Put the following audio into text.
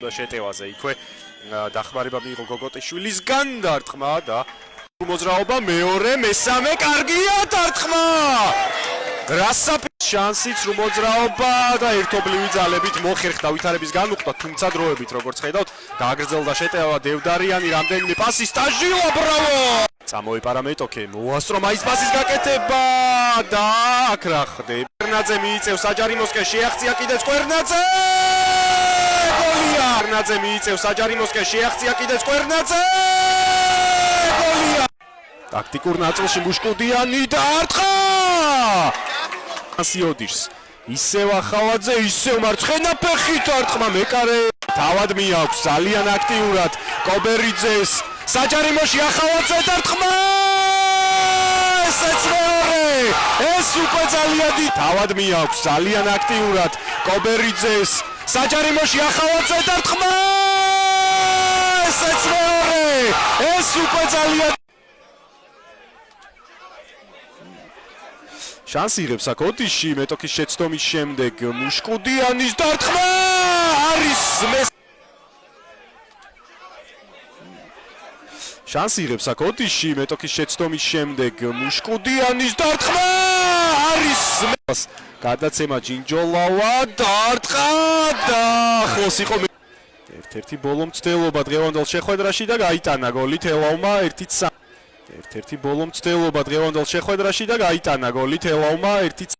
შეტევაზე იქვე დახმარება მიიღო გოგოტიშვილისგან დარტყმა და მოძრაობა მეორე მესამე კარგია დარტყმა რასაფის შანსიც რომ მოძრაობა და ერთობლივი ძალებით მოხერხდა ვითარების განუხტვა თუმცა დროებით როგორც ხედავთ გააგრძელდა შეტევა დევდარიანი რამდენიმე პასი სტაჟილა ბრავო წამოეპარა მეტოქე მოასწრო მაის პასის გაკეთება და აქ რა ხდება კვერნაძე მიიწევს საჯარიმოსკენ შეაღწია კიდეც კვერნაძე კვერნაძე მიიწევს საჯარიმოსკენ შეაღწია კიდეც კვერნაძე გოლია ტაქტიკურ ნაწილში მუშკუდიანი დარტყმა ასიოდიშს ისევ ახალაძე ისევ მარცხენა ფეხით დარტყმა მეკარე თავად მიაქვს ძალიან აქტიურად კობერიძეს საჯარიმოში ახალაძე დარტყმა ესეც მეორე ეს უკვე ძალიან თავად მიაქვს ძალიან აქტიურად კობერიძეს საჯარიმოში ახალაძე დარტყმა ესეც მეორე ეს უკვე ძალიან შანსი იღებს აქ ოდიში მეტოქის შეცდომის შემდეგ მუშკუდიანის დარტყმა არის შანსი იღებს აქ ოდიში მეტოქის შეცდომის შემდეგ მუშკუდიანის დარტყმა არის გადაცემა ჯინჯოლავა დარტყმა და ხოს იყო ერთ-ერთი ბოლო მცდელობა დღევანდელ შეხვედრაში და გაიტანა გოლი თელავმა 1-3 ერთ-ერთი ბოლო მცდელობა დღევანდელ შეხვედრაში და გაიტანა გოლი თელავმა 1